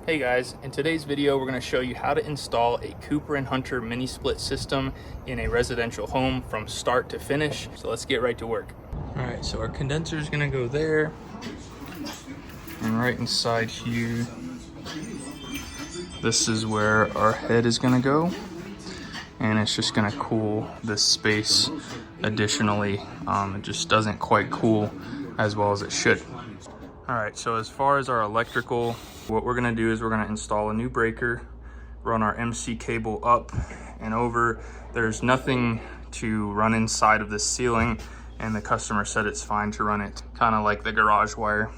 Hey guys, in today's video we're going to show you how to install a Cooper & Hunter mini split system in a residential home from start to finish. So let's get right to work. Alright, so our condenser is going to go there, and right inside here this is where our head is going to go, and it's just going to cool this space additionally. It just doesn't quite cool as well as it should. Alright, so as far as our electrical, what we're gonna do is we're gonna install a new breaker, run our MC cable up and over. There's nothing to run inside of this ceiling, and the customer said it's fine to run it kind of like the garage wire.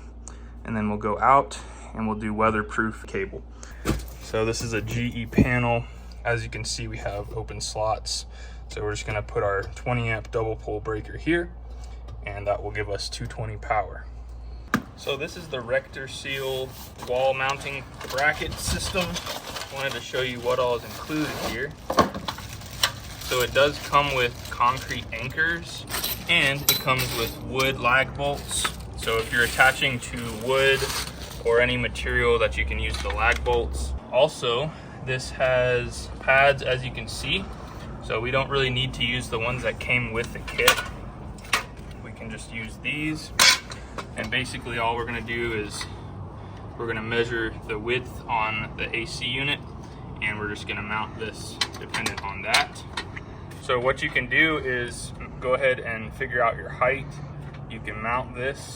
And then we'll go out and we'll do weatherproof cable. So this is a GE panel. As you can see, we have open slots. So we're just gonna put our 20 amp double pole breaker here, and that will give us 220 power. So this is the Rector Seal wall mounting bracket system. Wanted to show you what all is included here. So it does come with concrete anchors, and it comes with wood lag bolts. So if you're attaching to wood or any material that you can use the lag bolts. Also, this has pads, as you can see. So we don't really need to use the ones that came with the kit. We can just use these. And basically all we're gonna do is we're gonna measure the width on the AC unit, and we're just gonna mount this dependent on that. So what you can do is go ahead and figure out your height. You can mount this,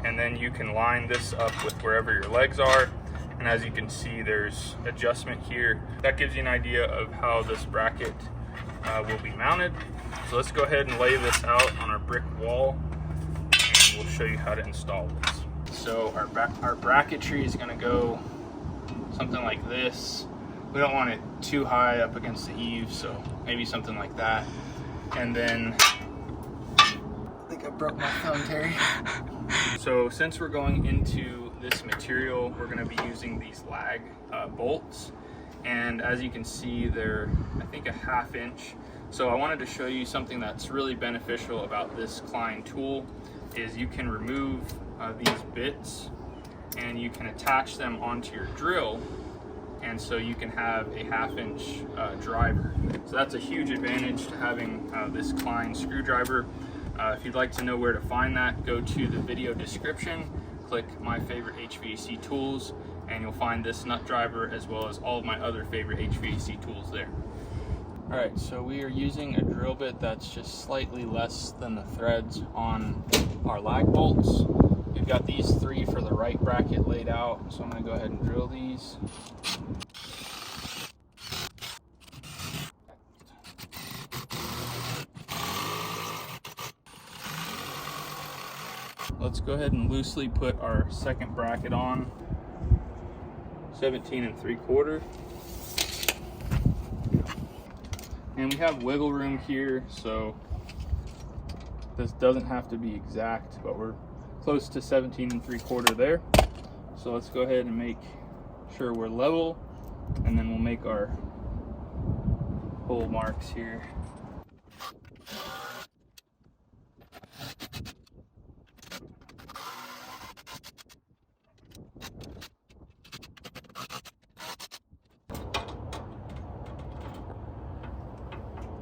and then you can line this up with wherever your legs are. And as you can see, there's adjustment here. That gives you an idea of how this bracket will be mounted. So let's go ahead and lay this out on our brick wall. We'll show you how to install this. So our bracketry is going to go something like this. We don't want it too high up against the eave, so maybe something like that. And then I think I broke my thumb, Terry. So since we're going into this material, we're going to be using these lag bolts, and as you can see, they're I think a 1/2 inch. So I wanted to show you something that's really beneficial about this Klein tool. Is you can remove these bits and you can attach them onto your drill, and so you can have a 1/2 inch driver. So that's a huge advantage to having this Klein screwdriver. If you'd like to know where to find that, go to the video description, click my favorite HVAC tools, and you'll find this nut driver as well as all of my other favorite HVAC tools there. Alright, so we are using a drill bit that's just slightly less than the threads on our lag bolts. We've got these 3 for the right bracket laid out, so I'm going to go ahead and drill these. Let's go ahead and loosely put our second bracket on, 17 3/4. And we have wiggle room here, so this doesn't have to be exact, but we're close to 17 3/4 there. So let's go ahead and make sure we're level, and then we'll make our hole marks here.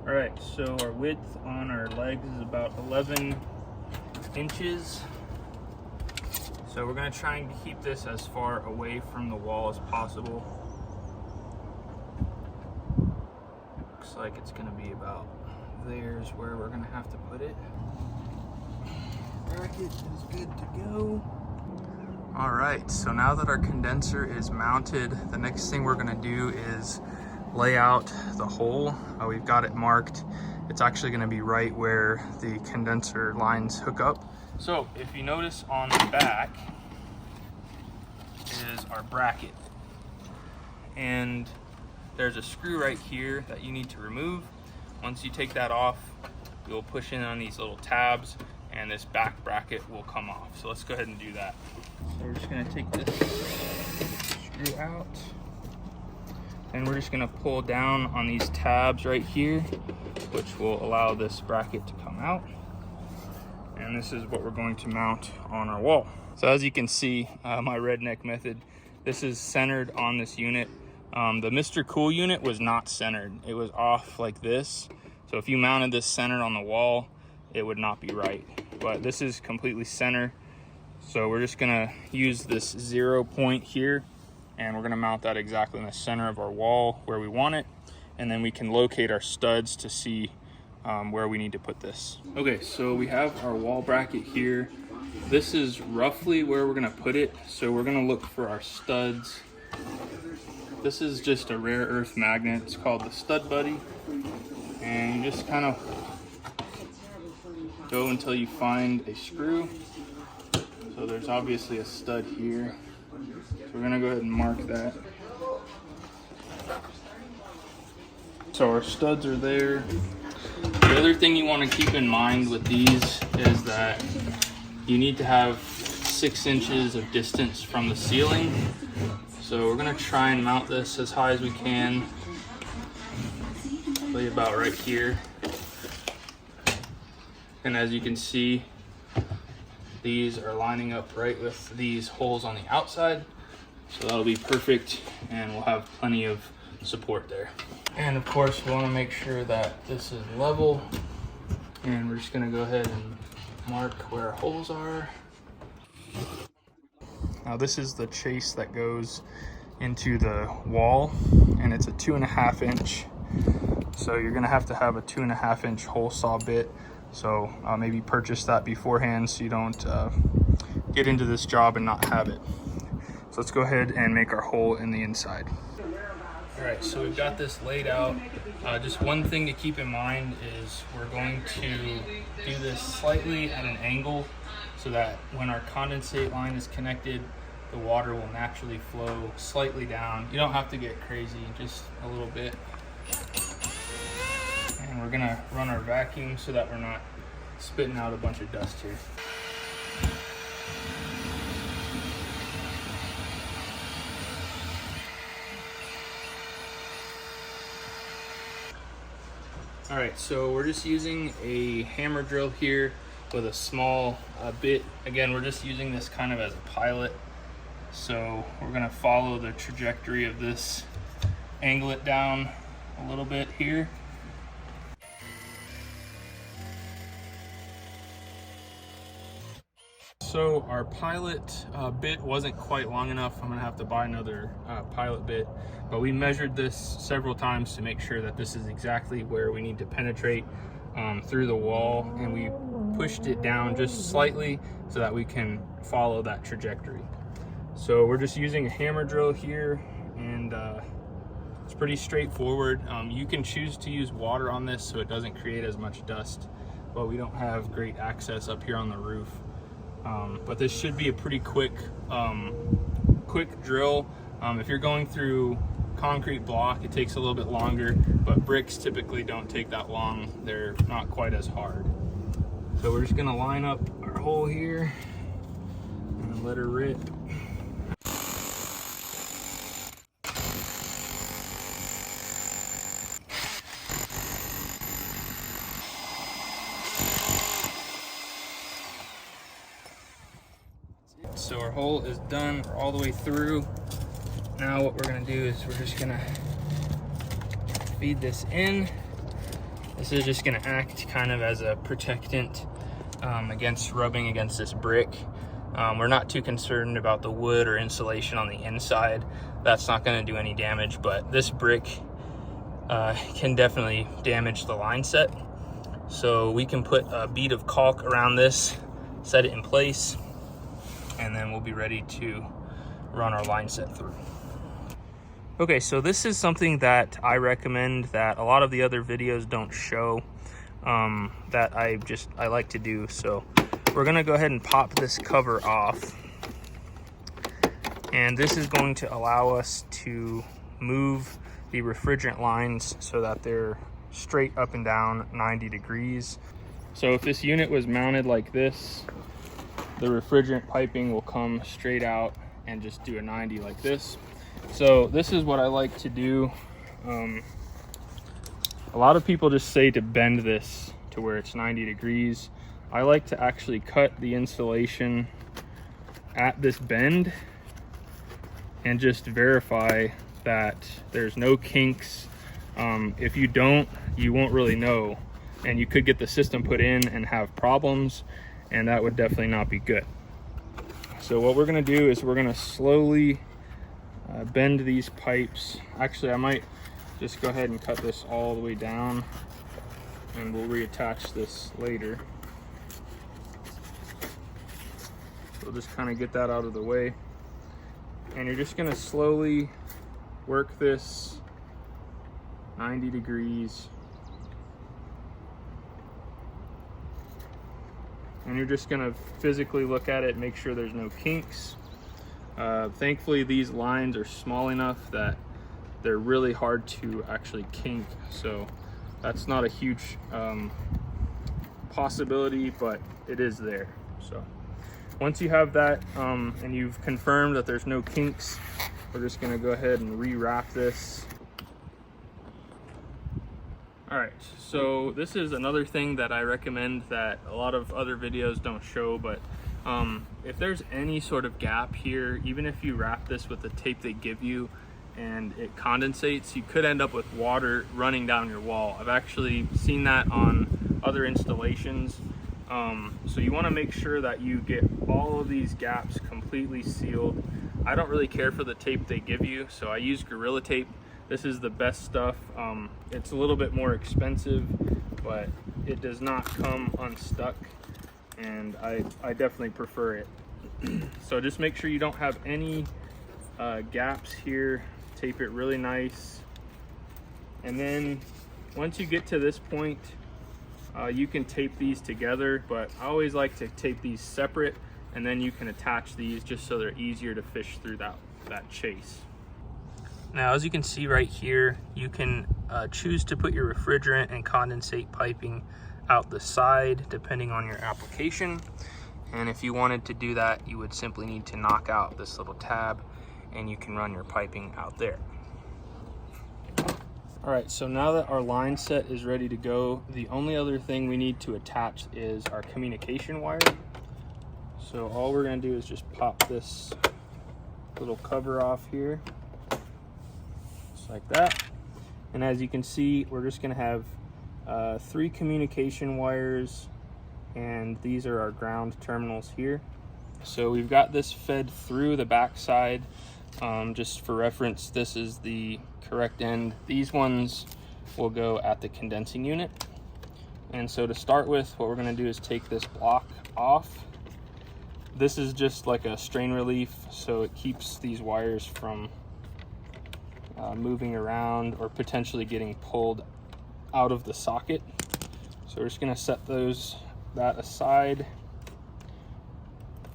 Alright, so our width on our legs is about 11 inches. So we're going to try and keep this as far away from the wall as possible. Looks like it's going to be about there's where we're going to have to put it. Bracket is good to go. Alright, so now that our condenser is mounted, the next thing we're going to do is lay out the hole. We've got it marked. It's actually going to be right where the condenser lines hook up. So if you notice on the back is our bracket, and there's a screw right here that you need to remove. Once you take that off, you'll push in on these little tabs and this back bracket will come off. So let's go ahead and do that. So we're just going to take this screw out, and we're just going to pull down on these tabs right here, which will allow this bracket to come out. And this is what we're going to mount on our wall. So as you can see, my redneck method This is centered on this unit. The Mr. Cool unit was not centered. It was off like this. So if you mounted this centered on the wall, it would not be right. But this is completely center. So we're just gonna use this 0 point here, and we're gonna mount that exactly in the center of our wall where we want it. And then we can locate our studs to see where we need to put this. Okay, so we have our wall bracket here. This is roughly where we're gonna put it. So we're gonna look for our studs. This is just a rare earth magnet. It's called the Stud Buddy. And you just kind of go until you find a screw. So there's obviously a stud here. So we're gonna go ahead and mark that. So our studs are there. The other thing you want to keep in mind with these is that you need to have 6 inches of distance from the ceiling. So we're gonna try and mount this as high as we can. Probably about right here. And as you can see, these are lining up right with these holes on the outside. So that'll be perfect, and we'll have plenty of support there. And of course, we want to make sure that this is level. And we're just gonna go ahead and mark where our holes are. Now this is the chase that goes into the wall, and it's a 2.5 inch. So you're gonna have to have a 2.5 inch hole saw bit. So maybe purchase that beforehand so you don't get into this job and not have it. So let's go ahead and make our hole in the inside. All right, so we've got this laid out. Just one thing to keep in mind is we're going to do this slightly at an angle so that when our condensate line is connected, the water will naturally flow slightly down. You don't have to get crazy, just a little bit. And we're gonna run our vacuum so that we're not spitting out a bunch of dust here. All right, so we're just using a hammer drill here with a small bit. Again, we're just using this kind of as a pilot. So we're gonna follow the trajectory of this, angle it down a little bit here. So our pilot bit wasn't quite long enough. I'm gonna have to buy another pilot bit, but we measured this several times to make sure that this is exactly where we need to penetrate through the wall, and we pushed it down just slightly so that we can follow that trajectory. So we're just using a hammer drill here, and it's pretty straightforward. You can choose to use water on this so it doesn't create as much dust, but we don't have great access up here on the roof. But this should be a pretty quick drill. If you're going through concrete block, it takes a little bit longer, but bricks typically don't take that long. They're not quite as hard. So we're just gonna line up our hole here and let her rip. So our hole is done all the way through. Now what we're gonna do is we're just gonna feed this in. This is just gonna act kind of as a protectant against rubbing against this brick. We're not too concerned about the wood or insulation on the inside. That's not gonna do any damage, but this brick can definitely damage the line set. So we can put a bead of caulk around this, set it in place, and then we'll be ready to run our line set through. Okay, so this is something that I recommend that a lot of the other videos don't show, that I like to do. So we're gonna go ahead and pop this cover off. And this is going to allow us to move the refrigerant lines so that they're straight up and down 90 degrees. So if this unit was mounted like this, the refrigerant piping will come straight out and just do a 90 like this. So this is what I like to do. A lot of people just say to bend this to where it's 90 degrees. I like to actually cut the insulation at this bend and just verify that there's no kinks. If you don't, you won't really know, and you could get the system put in and have problems, and that would definitely not be good. So what we're going to do is we're going to slowly bend these pipes. Actually, I might just go ahead and cut this all the way down, and we'll reattach this later. So we'll just kind of get that out of the way, and you're just going to slowly work this 90 degrees, and you're just going to physically look at it, make sure there's no kinks. Thankfully, these lines are small enough that they're really hard to actually kink, so that's not a huge possibility, but it is there. So once you have that and you've confirmed that there's no kinks, we're just going to go ahead and rewrap this. All right, so this is another thing that I recommend that a lot of other videos don't show, but if there's any sort of gap here, even if you wrap this with the tape they give you and it condensates, you could end up with water running down your wall. I've actually seen that on other installations. So you want to make sure that you get all of these gaps completely sealed. I don't really care for the tape they give you, so I use Gorilla Tape. This is the best stuff. It's a little bit more expensive, but it does not come unstuck, and I definitely prefer it. So just make sure you don't have any gaps here. Tape it really nice, and then once you get to this point, you can tape these together, but I always like to tape these separate, and then you can attach these just so they're easier to fish through that chase. Now, as you can see right here, you can choose to put your refrigerant and condensate piping out the side depending on your application. And if you wanted to do that, you would simply need to knock out this little tab and you can run your piping out there. All right, so now that our line set is ready to go, the only other thing we need to attach is our communication wire. So all we're gonna do is just pop this little cover off here, just like that. And as you can see, we're just gonna have 3 communication wires, and these are our ground terminals here. So we've got this fed through the back side. Just for reference, this is the correct end. These ones will go at the condensing unit. And so to start with, what we're going to do is take this block off. This is just like a strain relief, so it keeps these wires from moving around or potentially getting pulled out of the socket. So we're just going to set that aside.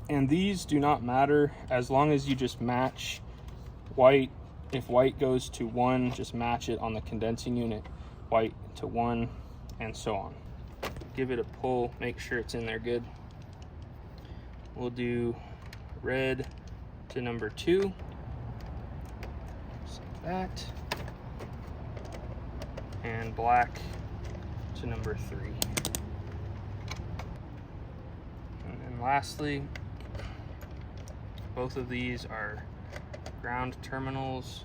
And these do not matter as long as you just match white. If white goes to 1, just match it on the condensing unit, white to 1, and so on. Give it a pull, make sure it's in there good. We'll do red to number 2, just like that, and black to number 3. And then lastly, both of these are ground terminals,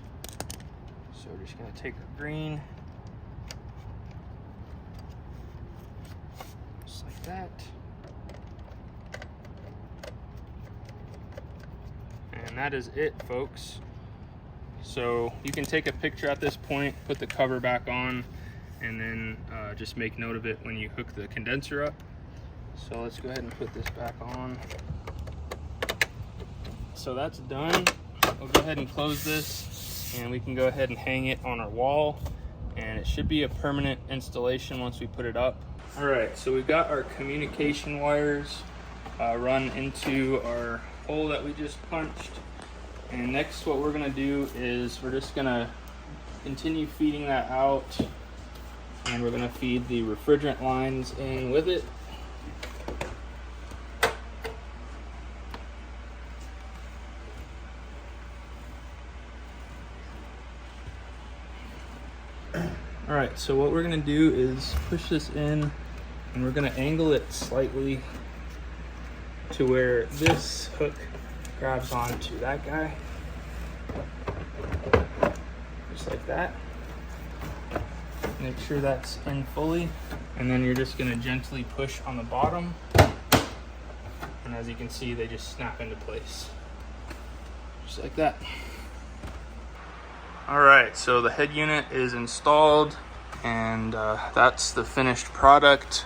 so we're just going to take our green, just like that, and that is it, folks. So you can take a picture at this point, put the cover back on, and then just make note of it when you hook the condenser up. So let's go ahead and put this back on. So that's done. We'll go ahead and close this, and we can go ahead and hang it on our wall, and it should be a permanent installation once we put it up. All right, so we've got our communication wires run into our hole that we just punched, and next what we're gonna do is we're just gonna continue feeding that out, and we're gonna feed the refrigerant lines in with it. All right, so what we're gonna do is push this in, and we're gonna angle it slightly to where this hook grabs onto that guy. just like that. Make sure that's in fully, and then you're just gonna gently push on the bottom, and as you can see, they just snap into place, just like that. All right, so the head unit is installed, and that's the finished product.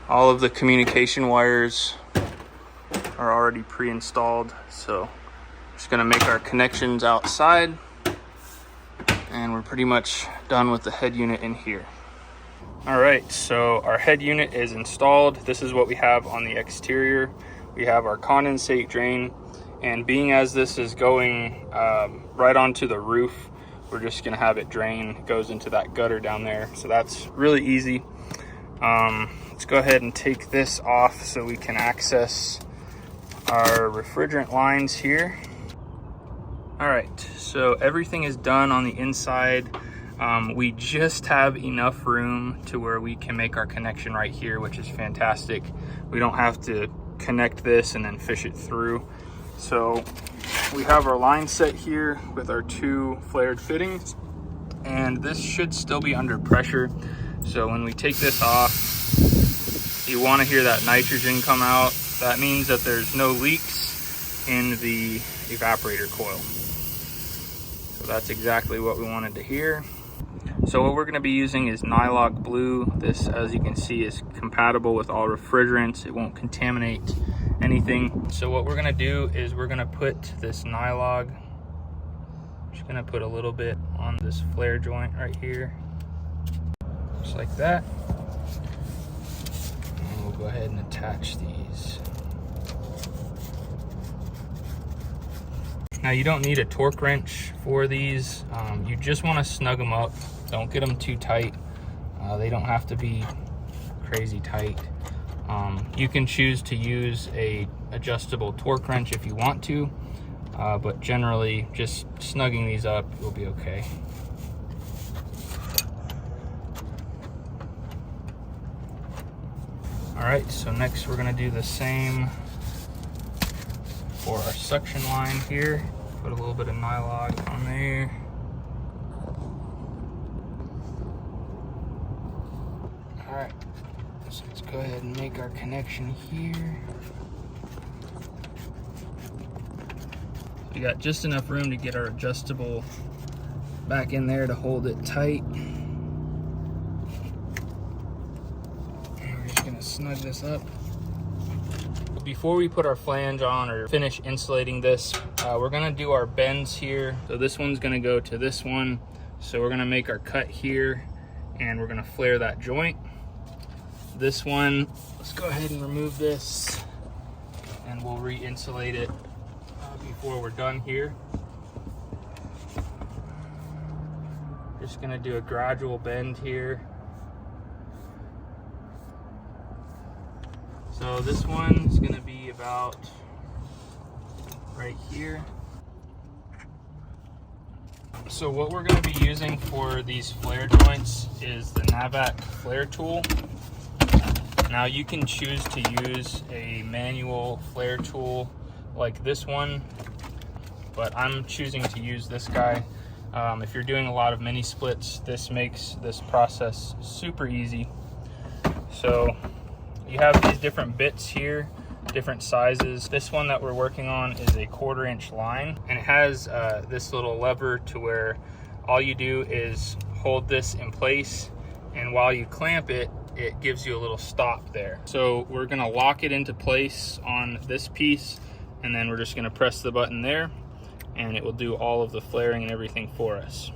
All of the communication wires are already pre-installed, so just gonna make our connections outside, and we're pretty much done with the head unit in here. All right, so our head unit is installed. This is what we have on the exterior. We have our condensate drain, and being as this is going right onto the roof, we're just gonna have it drain. It goes into that gutter down there, so that's really easy. Let's go ahead and take this off so we can access our refrigerant lines here. All right, so everything is done on the inside. We just have enough room to where we can make our connection right here, which is fantastic. We don't have to connect this and then fish it through. So we have our line set here with our 2 flared fittings, and this should still be under pressure. So when we take this off, you want to hear that nitrogen come out. That means that there's no leaks in the evaporator coil. So that's exactly what we wanted to hear. So what we're going to be using is Nylock Blue. This, as you can see, is compatible with all refrigerants. It won't contaminate anything. So what we're going to do is we're going to put this Nylock, just going to put a little bit on this flare joint right here, just like that. And we'll go ahead and attach these. Now you don't need a torque wrench for these. You just want to snug them up. Don't get them too tight. They don't have to be crazy tight. You can choose to use a adjustable torque wrench if you want to, but generally just snugging these up will be okay. All right, so next we're gonna do the same for our suction line here. Put a little bit of Nylock on there. All right, so let's go ahead and make our connection here. We got just enough room to get our adjustable back in there to hold it tight. And we're just gonna snug this up. Before we put our flange on or finish insulating this, we're gonna do our bends here. So this one's gonna go to this one. So we're gonna make our cut here, and we're gonna flare that joint. This one, let's go ahead and remove this, and we'll re-insulate it before we're done here. Just gonna do a gradual bend here. So this one is gonna be about right here. So what we're gonna be using for these flare joints is the Navac flare tool. Now you can choose to use a manual flare tool like this one, but I'm choosing to use this guy. If you're doing a lot of mini splits, this makes this process super easy. So you have these different bits here, different sizes. This one that we're working on is a 1/4 inch line, and it has this little lever to where all you do is hold this in place, and while you clamp it, it gives you a little stop there. So we're gonna lock it into place on this piece, and then we're just gonna press the button there, and it will do all of the flaring and everything for us.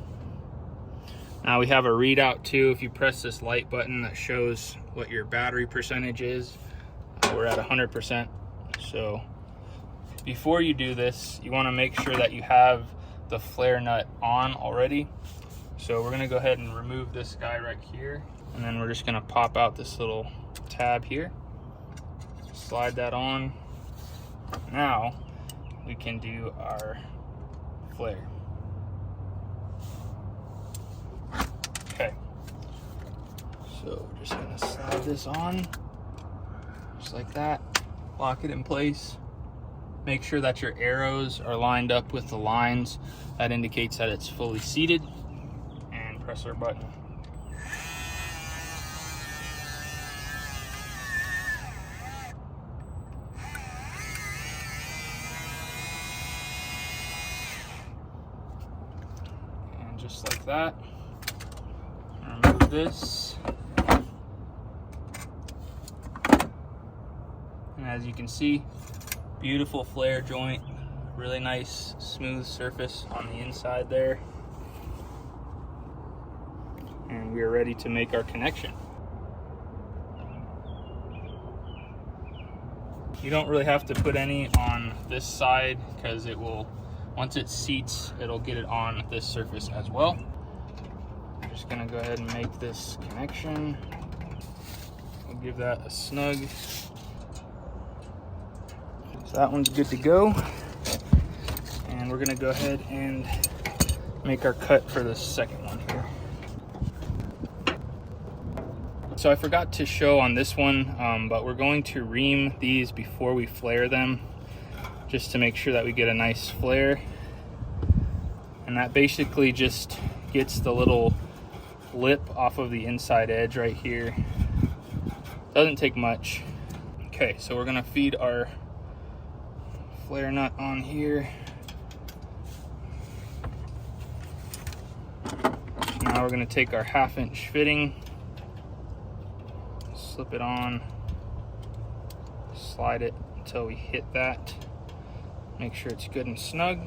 Now we have a readout too. If you press this light button, that shows what your battery percentage is. We're at 100%. So before you do this, you wanna make sure that you have the flare nut on already. So we're gonna go ahead and remove this guy right here, and then we're just gonna pop out this little tab here. Slide that on. Now we can do our flare. Okay, so we're just gonna slide this on, just like that. Lock it in place. Make sure that your arrows are lined up with the lines. That indicates that it's fully seated. press our button. And just like that, remove this. And as you can see, beautiful flare joint, really nice smooth surface on the inside there. And we are ready to make our connection. You don't really have to put any on this side because it will, once it seats, it'll get it on this surface as well. I'm just gonna go ahead and make this connection. We'll give that a snug. So that one's good to go. And we're gonna go ahead and make our cut for the second one here. So I forgot to show on this one, but we're going to ream these before we flare them, just to make sure that we get a nice flare. And that basically just gets the little lip off of the inside edge right here. Doesn't take much. Okay, so we're gonna feed our flare nut on here. Now we're gonna take our 1/2" fitting, slip it on, slide it until we hit that. Make sure it's good and snug.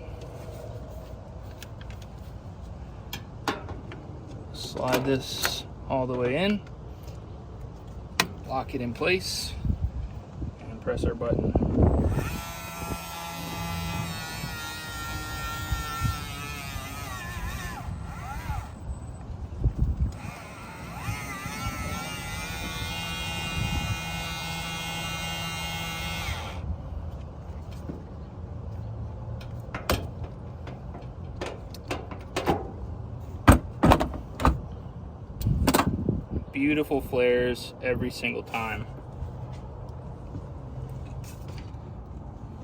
Slide this all the way in, lock it in place, and press our button. Beautiful flares every single time.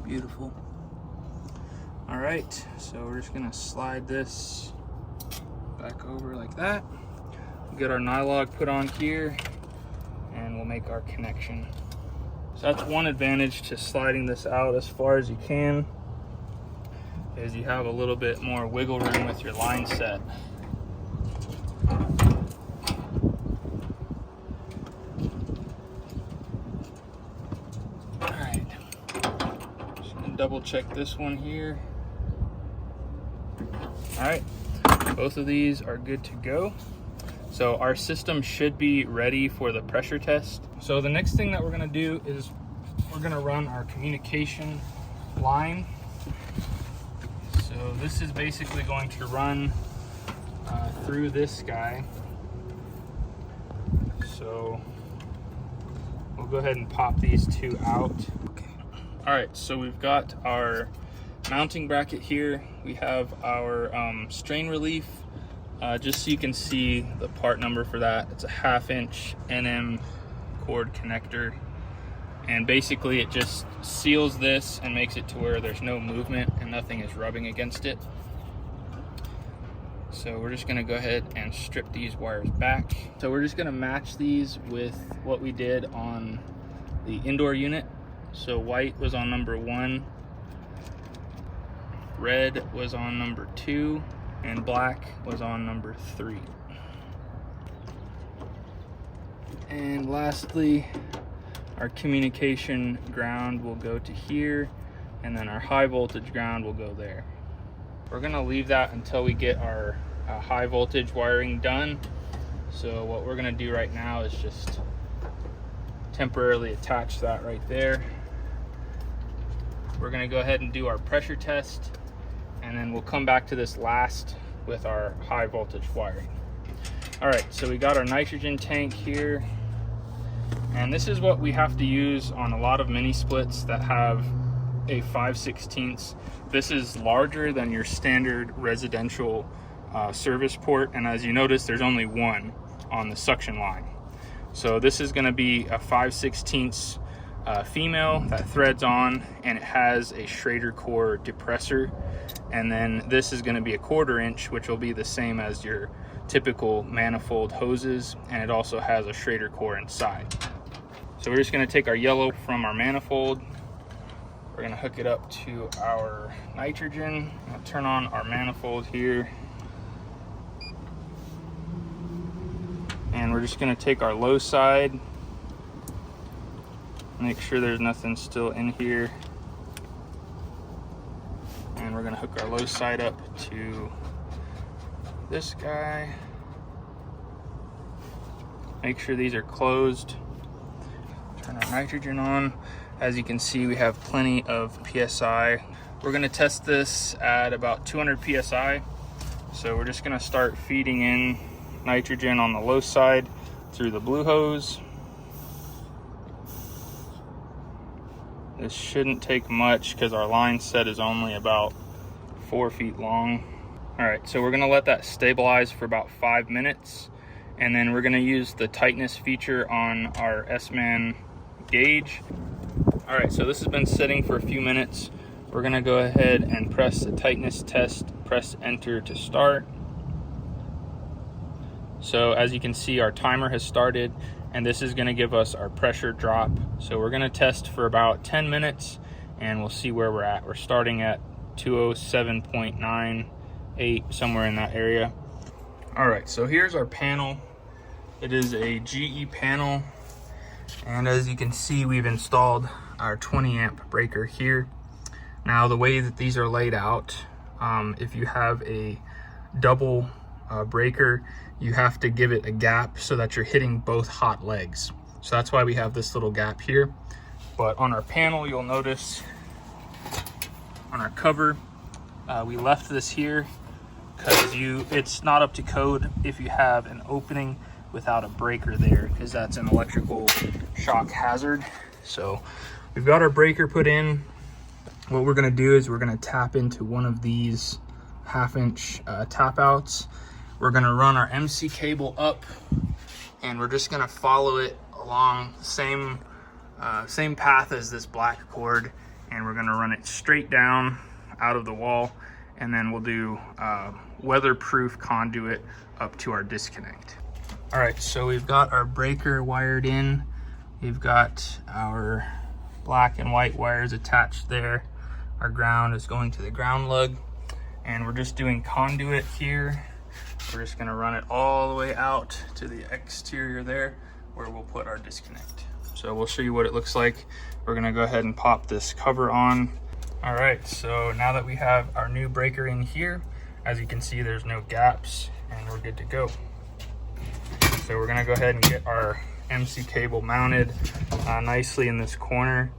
Beautiful. All right, so we're just gonna slide this back over like that. We'll get our nylog put on here and we'll make our connection. So that's one advantage to sliding this out as far as you can, is you have a little bit more wiggle room with your line set. Double check this one here. All right, both of these are good to go. So our system should be ready for the pressure test. So the next thing that we're gonna do is we're gonna run our communication line. So this is basically going to run through this guy. So we'll go ahead and pop these two out. All right, so we've got our mounting bracket here. We have our strain relief, just so you can see the part number for that. It's a 1/2" NM cord connector. And basically it just seals this and makes it to where there's no movement and nothing is rubbing against it. So we're just gonna go ahead and strip these wires back. So we're just gonna match these with what we did on the indoor unit. So white was on number 1, red was on number 2, and black was on number 3. And lastly, our communication ground will go to here, and then our high voltage ground will go there. We're gonna leave that until we get our high voltage wiring done. So what we're gonna do right now is just temporarily attach that right there. We're gonna go ahead and do our pressure test, and then we'll come back to this last with our high voltage wiring. All right, so we got our nitrogen tank here, and this is what we have to use on a lot of mini splits that have a 5/16. This is larger than your standard residential service port, and as you notice, there's only one on the suction line. So this is gonna be a 5/16 female that threads on, and it has a Schrader core depressor. And then this is going to be a 1/4 inch, which will be the same as your typical manifold hoses, and it also has a Schrader core inside. So we're just going to take our yellow from our manifold. We're going to hook it up to our nitrogen. I'll turn on our manifold here. And we're just going to take our low side, make sure there's nothing still in here. And we're going to hook our low side up to this guy. Make sure these are closed. Turn our nitrogen on. As you can see, we have plenty of PSI. We're going to test this at about 200 PSI. So we're just going to start feeding in nitrogen on the low side through the blue hose. This shouldn't take much because our line set is only about 4 feet long. All right, so we're gonna let that stabilize for about 5 minutes, and then we're gonna use the tightness feature on our S-Man gauge. All right, so this has been sitting for a few minutes. We're gonna go ahead and press the tightness test, press enter to start. So as you can see, our timer has started, and this is gonna give us our pressure drop. So we're gonna test for about 10 minutes, and we'll see where we're at. We're starting at 207.98, somewhere in that area. All right, so here's our panel. It is a GE panel, and as you can see, we've installed our 20 amp breaker here. Now, the way that these are laid out, if you have a double breaker, you have to give it a gap so that you're hitting both hot legs. So that's why we have this little gap here. But on our panel, you'll notice on our cover, we left this here because it's not up to code if you have an opening without a breaker there, because that's an electrical shock hazard. So we've got our breaker put in. What we're gonna do is we're gonna tap into one of these 1/2 inch tap outs. We're gonna run our MC cable up, and we're just gonna follow it along the same path as this black cord, and we're gonna run it straight down out of the wall, and then we'll do weatherproof conduit up to our disconnect. All right, so we've got our breaker wired in. We've got our black and white wires attached there. Our ground is going to the ground lug, and we're just doing conduit here. We're just gonna run it all the way out to the exterior there where we'll put our disconnect. So we'll show you what it looks like. We're gonna go ahead and pop this cover on. All right, so now that we have our new breaker in here, as you can see, there's no gaps, and we're good to go. So we're gonna go ahead and get our MC cable mounted nicely in this corner,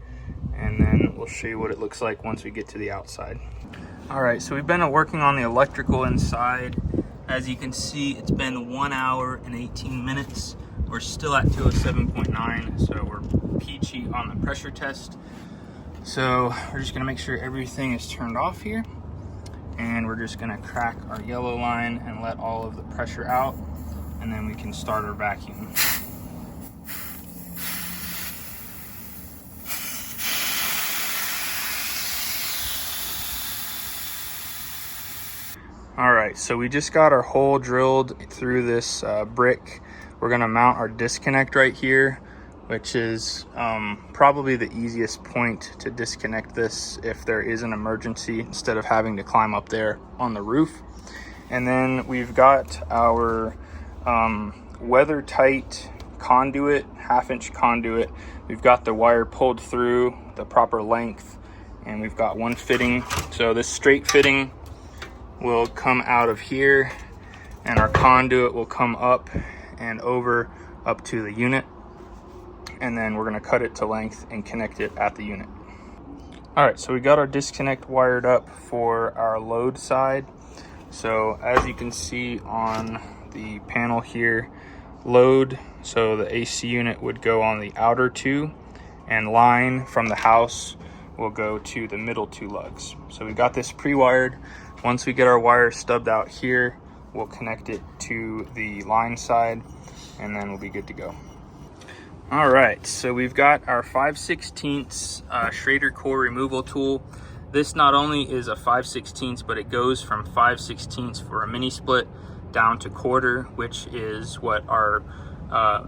and then we'll show you what it looks like once we get to the outside. All right, so we've been working on the electrical inside. As you can see, it's been 1 hour and 18 minutes. We're still at 207.9, so we're peachy on the pressure test. So we're just gonna make sure everything is turned off here, and we're just gonna crack our yellow line and let all of the pressure out, and then we can start our vacuum. All right, so we just got our hole drilled through this brick. We're gonna mount our disconnect right here, which is probably the easiest point to disconnect this if there is an emergency, instead of having to climb up there on the roof. And then we've got our weather tight conduit, 1/2 inch conduit. We've got the wire pulled through the proper length, and we've got one fitting. So this straight fitting will come out of here, and our conduit will come up and over up to the unit, and then we're going to cut it to length and connect it at the unit. All right, so we got our disconnect wired up for our load side. So as you can see on the panel here, load, so the AC unit would go on the outer two, and line from the house will go to the middle two lugs. So we got this pre-wired. Once we get our wire stubbed out here, we'll connect it to the line side, and then we'll be good to go. All right, so we've got our 5/16 Schrader core removal tool. This not only is a 5/16, but it goes from 5/16 for a mini split down to quarter, which is what our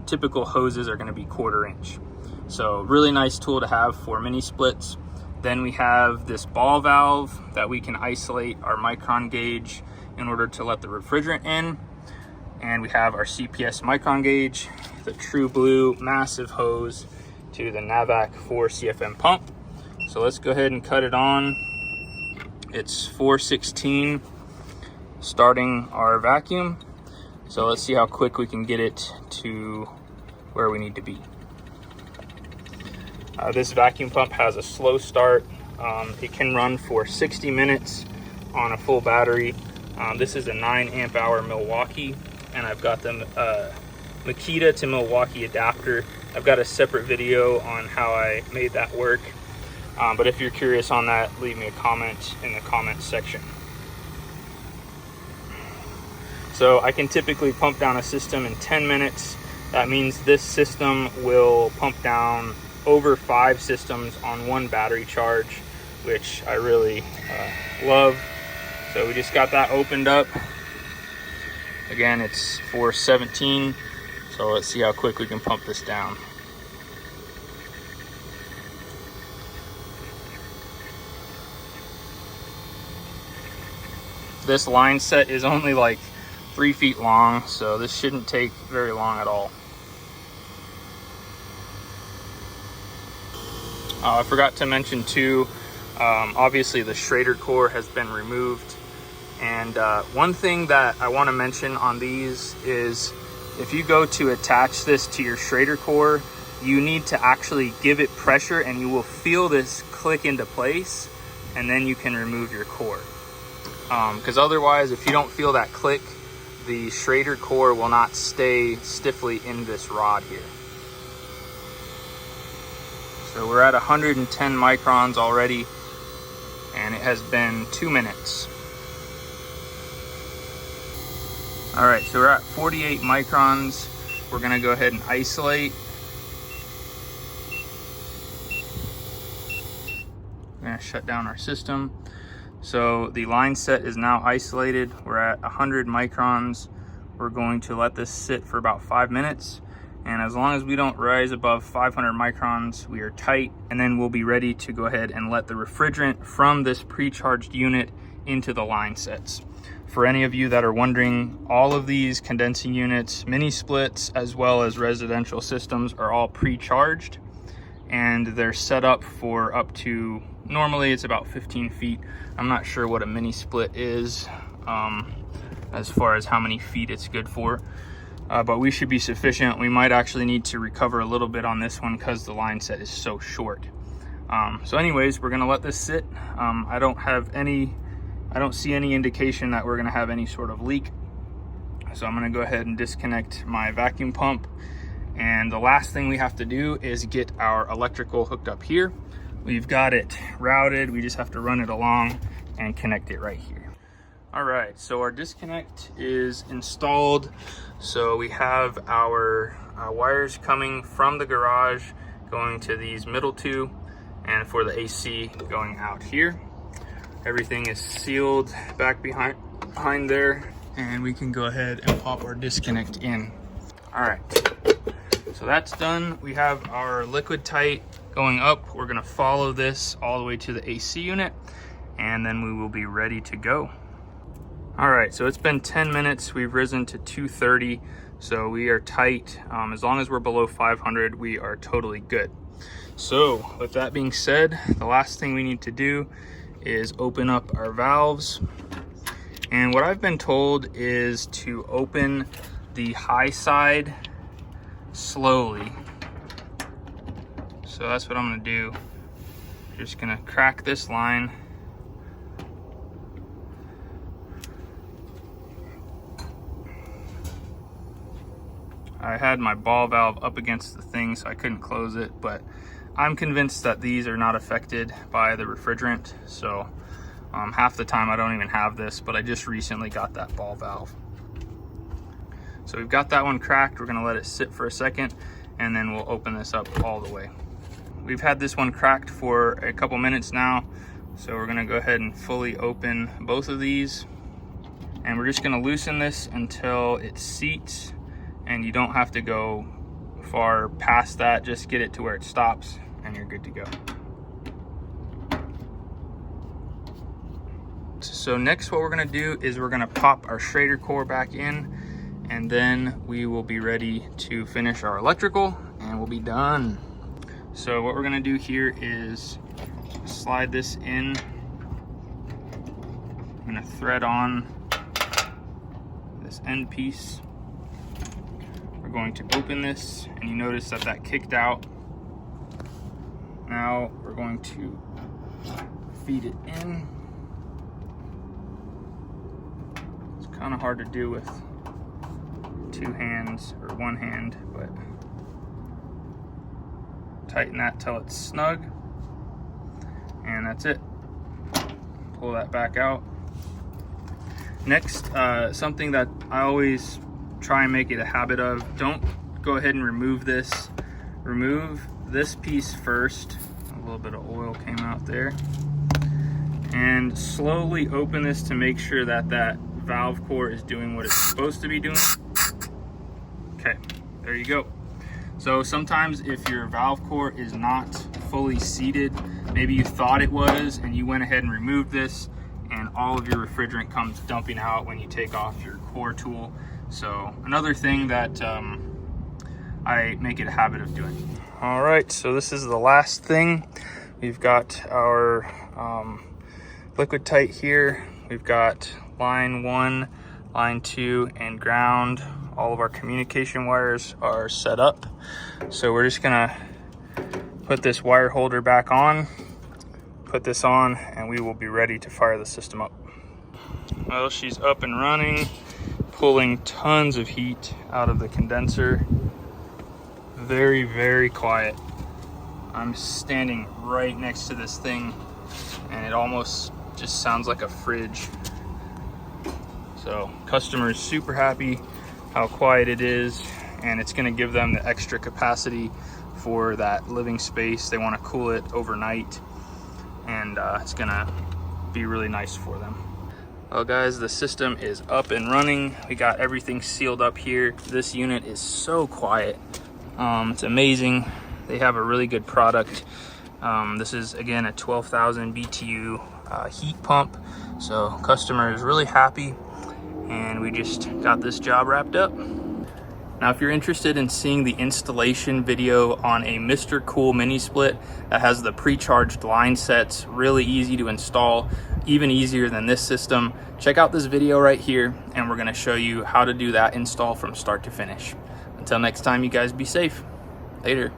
typical hoses are going to be 1/4 inch. So really nice tool to have for mini splits. Then we have this ball valve that we can isolate our Micron gauge in order to let the refrigerant in. And we have our CPS Micron gauge, the True Blue massive hose to the Navac 4 CFM pump. So let's go ahead and cut it on. It's 4/16 starting our vacuum. So let's see how quick we can get it to where we need to be. This vacuum pump has a slow start. It can run for 60 minutes on a full battery. This is a 9 amp hour Milwaukee, and I've got the Makita to Milwaukee adapter. I've got a separate video on how I made that work. But if you're curious on that, leave me a comment in the comments section. So I can typically pump down a system in 10 minutes. That means this system will pump down over 5 systems on one battery charge, which I really love. So we just got that opened up. Again, it's 4/17. So let's see how quick we can pump this down. This line set is only like 3 feet long, so this shouldn't take very long at all. I forgot to mention too, obviously the Schrader core has been removed. And one thing that I want to mention on these is if you go to attach this to your Schrader core, you need to actually give it pressure and you will feel this click into place, and then you can remove your core. Because otherwise, if you don't feel that click, the Schrader core will not stay stiffly in this rod here. So we're at 110 microns already, and it has been 2 minutes. All right, so we're at 48 microns. We're gonna go ahead and isolate. We're gonna shut down our system. So the line set is now isolated. We're at 100 microns. We're going to let this sit for about 5 minutes. And as long as we don't rise above 500 microns, we are tight. And then we'll be ready to go ahead and let the refrigerant from this pre-charged unit into the line sets. For any of you that are wondering, all of these condensing units, mini splits, as well as residential systems are all pre-charged. And they're set up for up to, normally it's about 15 feet. I'm not sure what a mini split is as far as how many feet it's good for. But we should be sufficient. We might actually need to recover a little bit on this one because the line set is so short. So anyways, we're gonna let this sit. I don't see any indication that we're gonna have any sort of leak. So I'm gonna go ahead and disconnect my vacuum pump. And the last thing we have to do is get our electrical hooked up here. We've got it routed. We just have to run it along and connect it right here. All right, so our disconnect is installed. So we have our wires coming from the garage going to these middle two, and for the AC going out here. Everything is sealed back behind there, and we can go ahead and pop our disconnect in. All right, so that's done. We have our liquid tight going up. We're gonna follow this all the way to the AC unit, and then we will be ready to go. All right, so it's been 10 minutes. We've risen to 230, so we are tight. As long as we're below 500, we are totally good. So with that being said, the last thing we need to do is open up our valves. And what I've been told is to open the high side slowly. So that's what I'm gonna do. Just gonna crack this line. I had my ball valve up against the thing, so I couldn't close it, but I'm convinced that these are not affected by the refrigerant. So half the time I don't even have this, but I just recently got that ball valve. So we've got that one cracked. We're gonna let it sit for a second, and then we'll open this up all the way. We've had this one cracked for a couple minutes now, so we're gonna go ahead and fully open both of these, and we're just gonna loosen this until it seats, and you don't have to go far past that. Just get it to where it stops and you're good to go. So next what we're gonna do is we're gonna pop our Schrader core back in, and then we will be ready to finish our electrical and we'll be done. So what we're gonna do here is slide this in. I'm gonna thread on this end piece. We're going to open this, and you notice that that kicked out. Now we're going to feed it in. It's kind of hard to do with two hands or one hand, but tighten that till it's snug, and that's it. Pull that back out. Next, something that I always try and make it a habit of, don't go ahead and remove this. Remove this piece first. A little bit of oil came out there. And slowly open this to make sure that that valve core is doing what it's supposed to be doing. Okay, there you go. So sometimes if your valve core is not fully seated, maybe you thought it was and you went ahead and removed this, and all of your refrigerant comes dumping out when you take off your core tool. So another thing that I make it a habit of doing. All right, so this is the last thing. We've got our liquid tight here. We've got line 1, line 2, and ground. All of our communication wires are set up. So we're just gonna put this wire holder back on, put this on, and we will be ready to fire the system up. Well, she's up and running, pulling tons of heat out of the condenser. Very, very quiet. I'm standing right next to this thing, and it almost just sounds like a fridge. So customer is super happy how quiet it is, and it's going to give them the extra capacity for that living space. They want to cool it overnight, and it's going to be really nice for them. Well guys, the system is up and running. We got everything sealed up here. This unit is so quiet. It's amazing. They have a really good product. This is again a 12,000 BTU heat pump. So customer is really happy, and we just got this job wrapped up. Now, if you're interested in seeing the installation video on a Mr. Cool mini split that has the pre-charged line sets, really easy to install, even easier than this system, check out this video right here, and we're gonna show you how to do that install from start to finish. Until next time, you guys be safe. Later.